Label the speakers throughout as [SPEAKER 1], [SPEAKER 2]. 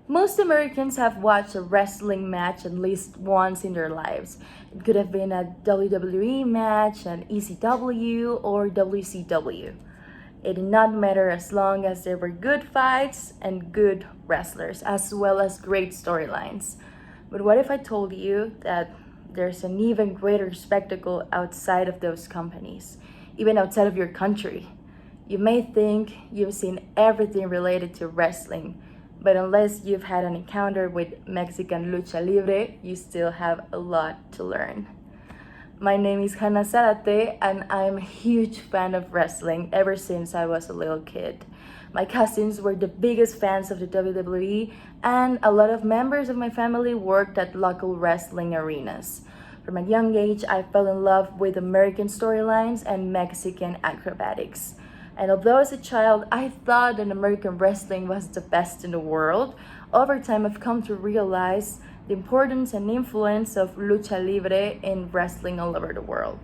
[SPEAKER 1] Most Americans have watched a wrestling match at least once in their lives. It could have been a WWE match, an ECW, or WCW. It did not matter as long as there were good fights and good wrestlers, as well as great storylines. But what if I told you that there's an even greater spectacle outside of those companies, even outside of your country? You may think you've seen everything related to wrestling, but unless you've had an encounter with Mexican lucha libre, you still have a lot to learn. My name is Hannah Zarate, and I'm a huge fan of wrestling ever since I was a little kid. My cousins were the biggest fans of the WWE, and a lot of members of my family worked at local wrestling arenas. From a young age, I fell in love with American storylines and Mexican acrobatics. And although as a child I thought that American wrestling was the best in the world, over time I've come to realize the importance and influence of lucha libre in wrestling all over the world.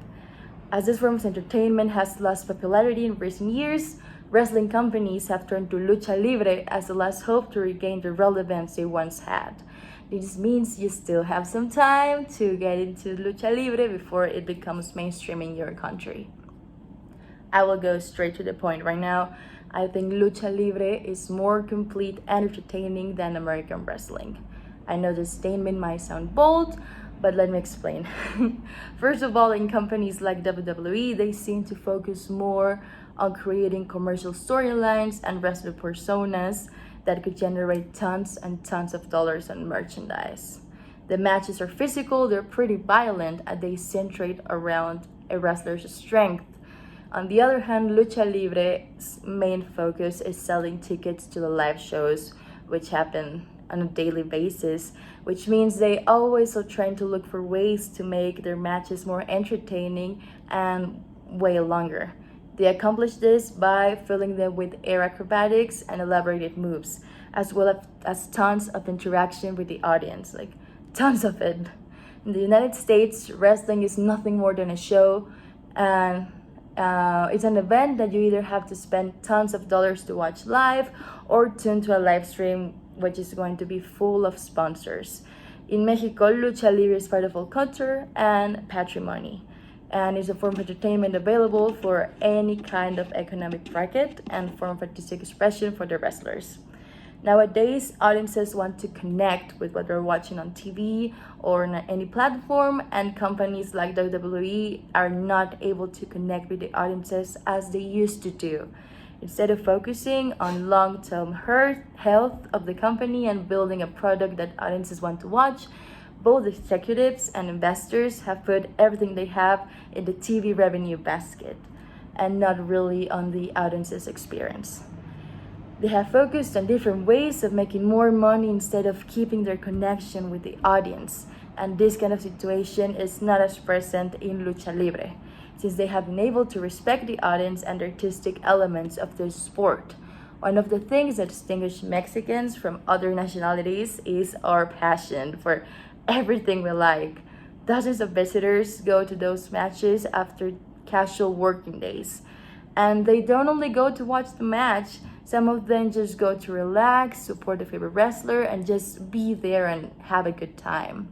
[SPEAKER 1] As this form of entertainment has lost popularity in recent years, wrestling companies have turned to lucha libre as the last hope to regain the relevance they once had. This means you still have some time to get into lucha libre before it becomes mainstream in your country. I will go straight to the point right now. I think lucha libre is more complete and entertaining than American wrestling. I know this statement might sound bold, but let me explain. First of all, in companies like WWE, they seem to focus more on creating commercial storylines and wrestler personas that could generate tons and tons of dollars on merchandise. The matches are physical, they're pretty violent, and they centrate around a wrestler's strength. On the other hand, lucha libre's main focus is selling tickets to the live shows, which happen on a daily basis, which means they always are trying to look for ways to make their matches more entertaining and way longer. They accomplish this by filling them with air acrobatics and elaborated moves, as well as tons of interaction with the audience, like tons of it. In the United States, wrestling is nothing more than a show, and it's an event that you either have to spend tons of dollars to watch live or tune to a live stream which is going to be full of sponsors. In Mexico, lucha libre is part of our culture and patrimony, and is a form of entertainment available for any kind of economic bracket and form of artistic expression for the wrestlers. Nowadays, audiences want to connect with what they're watching on TV or on any platform, and companies like WWE are not able to connect with the audiences as they used to do. Instead of focusing on long-term health of the company and building a product that audiences want to watch, both executives and investors have put everything they have in the TV revenue basket and not really on the audience's experience. They have focused on different ways of making more money instead of keeping their connection with the audience. And this kind of situation is not as present in lucha libre, since they have been able to respect the audience and the artistic elements of the sport. One of the things that distinguish Mexicans from other nationalities is our passion for everything we like. Dozens of visitors go to those matches after casual working days. And they don't only go to watch the match, some of them just go to relax, support a favorite wrestler, and just be there and have a good time.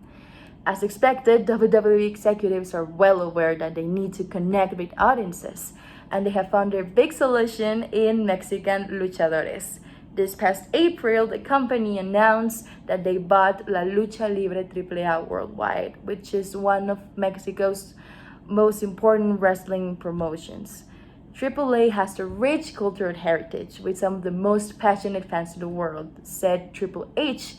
[SPEAKER 1] As expected, WWE executives are well aware that they need to connect with audiences, and they have found their big solution in Mexican luchadores. This past April, the company announced that they bought La Lucha Libre AAA Worldwide, which is one of Mexico's most important wrestling promotions. AAA has a rich cultural heritage with some of the most passionate fans in the world, said Triple H,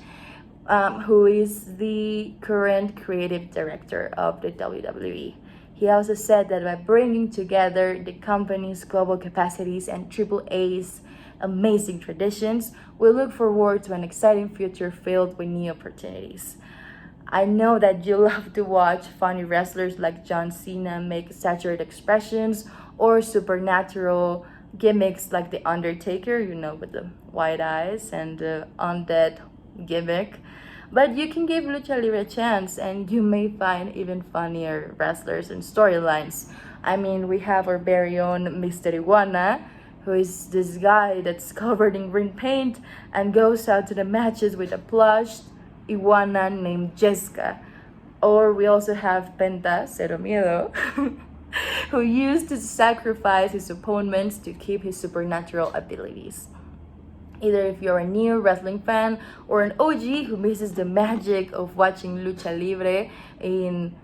[SPEAKER 1] who is the current creative director of the WWE. He also said that by bringing together the company's global capacities and AAA's amazing traditions, we look forward to an exciting future filled with new opportunities. I know that you love to watch funny wrestlers like John Cena make exaggerated expressions or supernatural gimmicks like The Undertaker, with the white eyes and the undead gimmick. But you can give Lucha Libre a chance and you may find even funnier wrestlers and storylines. I mean, we have our very own Mr. Iguana, who is this guy that's covered in green paint and goes out to the matches with a plush iguana named Jessica. Or we also have Penta, Cero Miedo, who used to sacrifice his opponents to keep his supernatural abilities. Either if you're a new wrestling fan or an OG who misses the magic of watching lucha libre in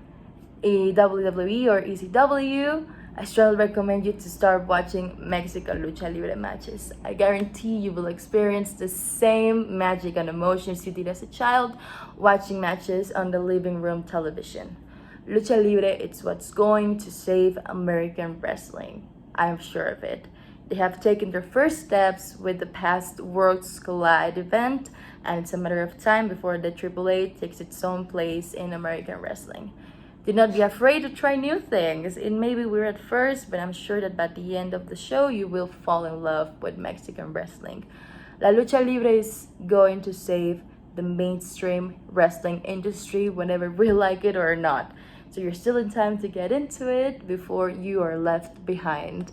[SPEAKER 1] a WWE or ECW, I strongly recommend you to start watching Mexican lucha libre matches. I guarantee you will experience the same magic and emotions you did as a child watching matches on the living room television. Lucha libre, it's what's going to save American wrestling. I am sure of it. They have taken their first steps with the past Worlds Collide event, and it's a matter of time before the AAA takes its own place in American wrestling. Do not be afraid to try new things. It may be weird at first, but I'm sure that by the end of the show, you will fall in love with Mexican wrestling. La Lucha Libre is going to save the mainstream wrestling industry whenever we like it or not. So you're still in time to get into it before you are left behind.